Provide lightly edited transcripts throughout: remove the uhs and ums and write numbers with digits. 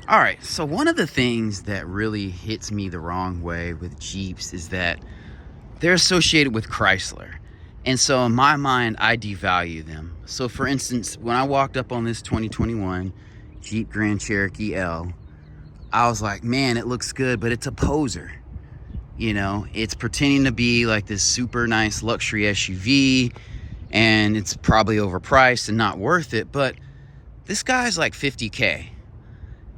All right, so one of the things that really hits me the wrong way with Jeeps is that they're associated with Chrysler. And so in my mind, I devalue them. So for instance, when I walked up on this 2021 Jeep Grand Cherokee L, I was like, man, it looks good, but it's a poser. You know, it's pretending to be like this super nice luxury SUV, and it's probably overpriced and not worth it, but this guy's like 50K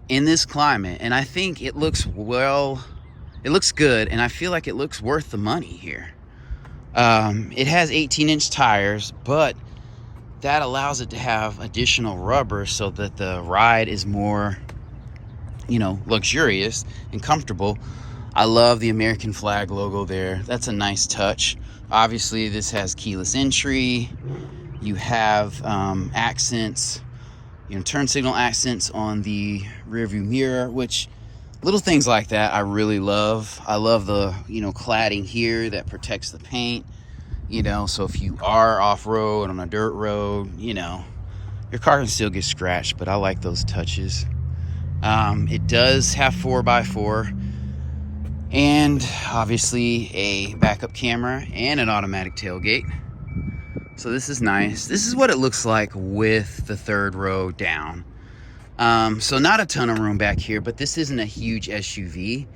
in this climate, and I think it looks good, and I feel like it looks worth the money here. It has 18-inch tires, but that allows it to have additional rubber so that the ride is more, you know, luxurious and comfortable. I love the American flag logo there. That's a nice touch. Obviously, this has keyless entry. You have accents, you know, turn signal accents on the rear view mirror, which little things like that I really love. I love the, you know, cladding here that protects the paint, you know, so if you are off-road on a dirt road, you know, your car can still get scratched, but I like those touches. It does have 4x4 and obviously a backup camera and an automatic tailgate. So this is nice. This is what it looks like with the third row down. So not a ton of room back here, but this isn't a huge SUV.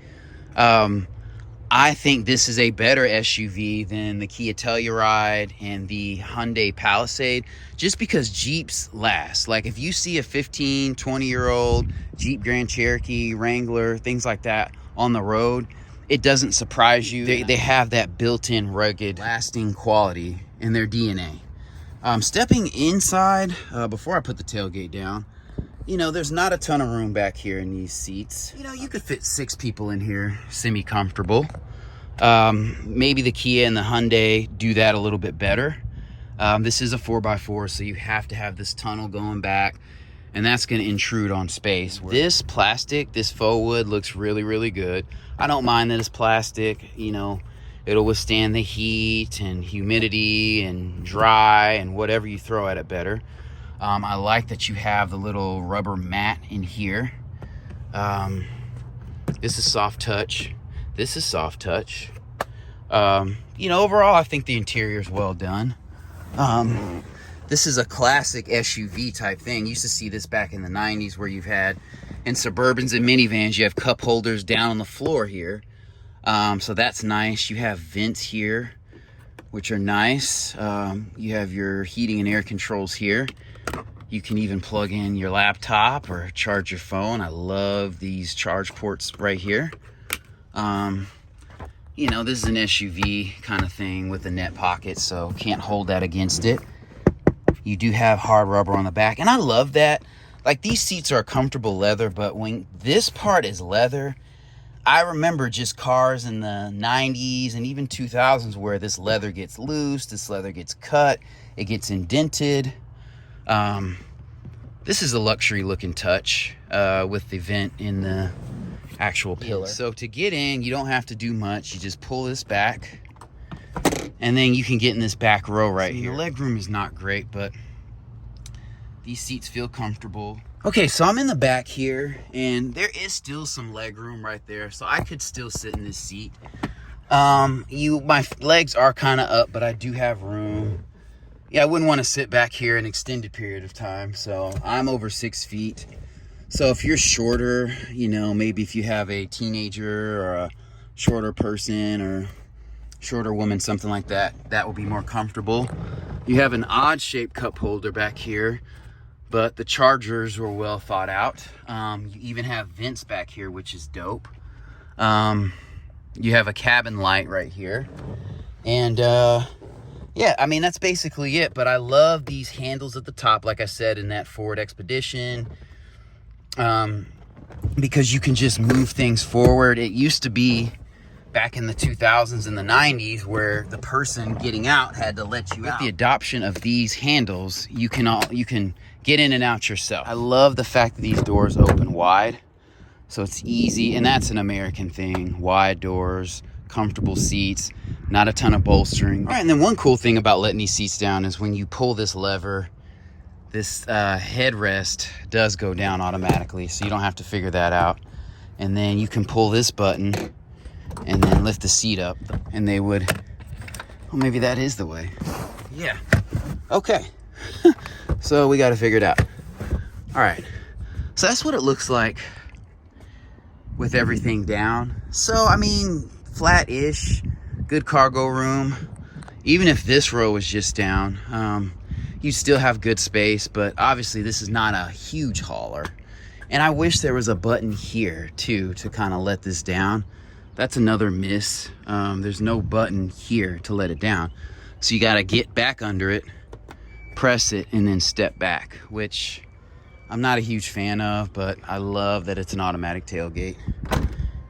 I think this is a better SUV than the Kia Telluride and the Hyundai Palisade, just because Jeeps last. Like if you see a 15, 20-year-old Jeep Grand Cherokee, Wrangler, things like that on the road, it doesn't surprise you. They have that built-in rugged, lasting quality in their DNA. Stepping inside, before I put the tailgate down, you know, there's not a ton of room back here in these seats. You know, you could fit 6 people in here, semi-comfortable. Maybe the Kia and the Hyundai do that a little bit better. This is a 4x4, so you have to have this tunnel going back, and that's going to intrude on space. This plastic, this faux wood, looks really, really good. I don't mind that it's plastic. You know, it'll withstand the heat and humidity and dry and whatever you throw at it better. I like that you have the little rubber mat in here. This is soft touch. This is soft touch. You know, overall, I think the interior is well done. This is a classic SUV type thing. You used to see this back in the 90s where you've had, in Suburbans and minivans, you have cup holders down on the floor here. So that's nice. You have vents here, which are nice. You have your heating and air controls here. You can even plug in your laptop or charge your phone. I love these charge ports right here. You know, this is an SUV kind of thing with a net pocket, so can't hold that against it. You do have hard rubber on the back, and I love that. Like, these seats are comfortable leather, but when this part is leather, I remember just cars in the 90s and even 2000s where this leather gets loose, this leather gets cut, it gets indented. This is a luxury looking touch with the vent in the actual pillar. So to get in, you don't have to do much. You just pull this back, and then you can get in this back row right here. The leg room is not great, but these seats feel comfortable. Okay, so I'm in the back here, and there is still some leg room right there, so I could still sit in this seat. My legs are kind of up, but I do have room. Yeah, I wouldn't want to sit back here an extended period of time, so I'm over 6 feet. So if you're shorter, you know, maybe if you have a teenager or a shorter person or shorter woman, something like that, that will be more comfortable. You have an odd shaped cup holder back here, but the chargers were well thought out. You even have vents back here, which is dope. You have a cabin light right here. And yeah, I mean, that's basically it. But I love these handles at the top, like I said, in that Ford Expedition. Because you can just move things forward. It used to be back in the 2000s and the 90s where the person getting out had to let you out. With the adoption of these handles, you can get in and out yourself. I love the fact that these doors open wide, so it's easy, and that's an American thing. Wide doors, comfortable seats, not a ton of bolstering. All right, and then one cool thing about letting these seats down is when you pull this lever, this headrest does go down automatically, so you don't have to figure that out. And then you can pull this button and then lift the seat up, and they would, well, maybe that is the way. Yeah. Okay. So we got to figure it out. All right. So that's what it looks like with everything down. So, I mean, flat-ish, good cargo room. Even if this row was just down, you still have good space, but obviously this is not a huge hauler. And I wish there was a button here too to kind of let this down. That's another miss. There's no button here to let it down. So you got to get back under it, press it, and then step back, which I'm not a huge fan of, but I love that it's an automatic tailgate.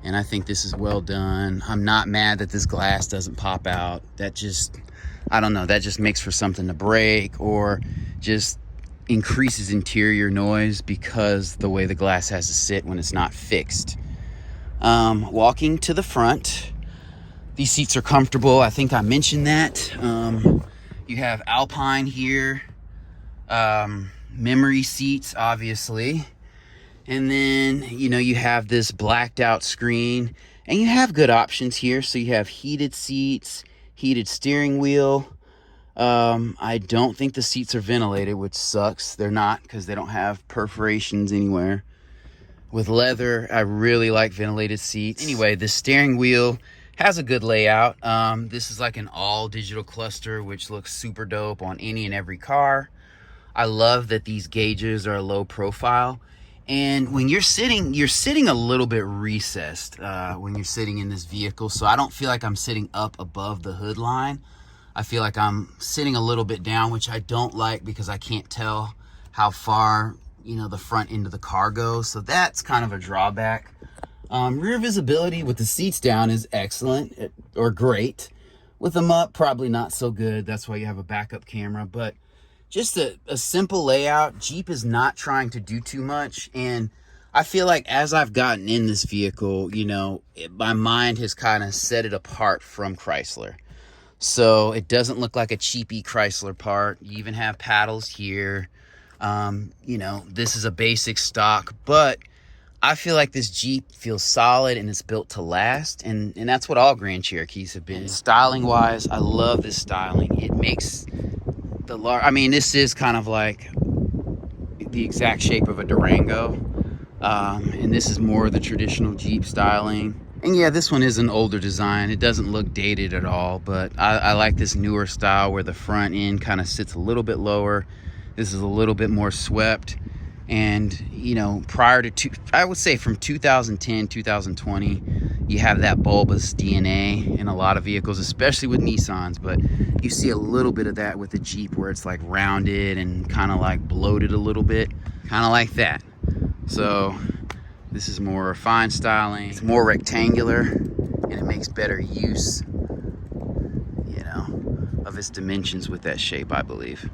And I think this is well done. I'm not mad that this glass doesn't pop out. That just, I don't know, that just makes for something to break, or just increases interior noise because the way the glass has to sit when it's not fixed. Walking to the front, these seats are comfortable. I think I mentioned that. You have Alpine here, memory seats, obviously. And then, you know, you have this blacked out screen, and you have good options here. So you have heated seats, heated steering wheel. I don't think the seats are ventilated, which sucks. They're not, because they don't have perforations anywhere. With leather, I really like ventilated seats. Anyway, the steering wheel has a good layout. This is like an all digital cluster, which looks super dope on any and every car. I love that these gauges are low profile. And when you're sitting a little bit recessed when you're sitting in this vehicle. So I don't feel like I'm sitting up above the hood line. I feel like I'm sitting a little bit down, which I don't like because I can't tell how far, you know, the front end of the car goes. So that's kind of a drawback. Rear visibility with the seats down is excellent or great. With them up, probably not so good. That's why you have a backup camera. But just a simple layout. Jeep is not trying to do too much. And I feel like as I've gotten in this vehicle, you know, my mind has kind of set it apart from Chrysler. So it doesn't look like a cheapy Chrysler part. You even have paddles here. You know, this is a basic stock, but I feel like this Jeep feels solid and it's built to last. And that's what all Grand Cherokees have been. Styling wise, I love this styling. It makes the I mean, this is kind of like the exact shape of a Durango. And this is more the traditional Jeep styling. And yeah, this one is an older design. It doesn't look dated at all, but I like this newer style where the front end kind of sits a little bit lower. This is a little bit more swept. And, you know, prior to, I would say from 2010, 2020, you have that bulbous DNA in a lot of vehicles, especially with Nissans. But you see a little bit of that with the Jeep where it's like rounded and kind of like bloated a little bit, kind of like that. So this is more refined styling. It's more rectangular, and it makes better use, you know, of its dimensions with that shape, I believe.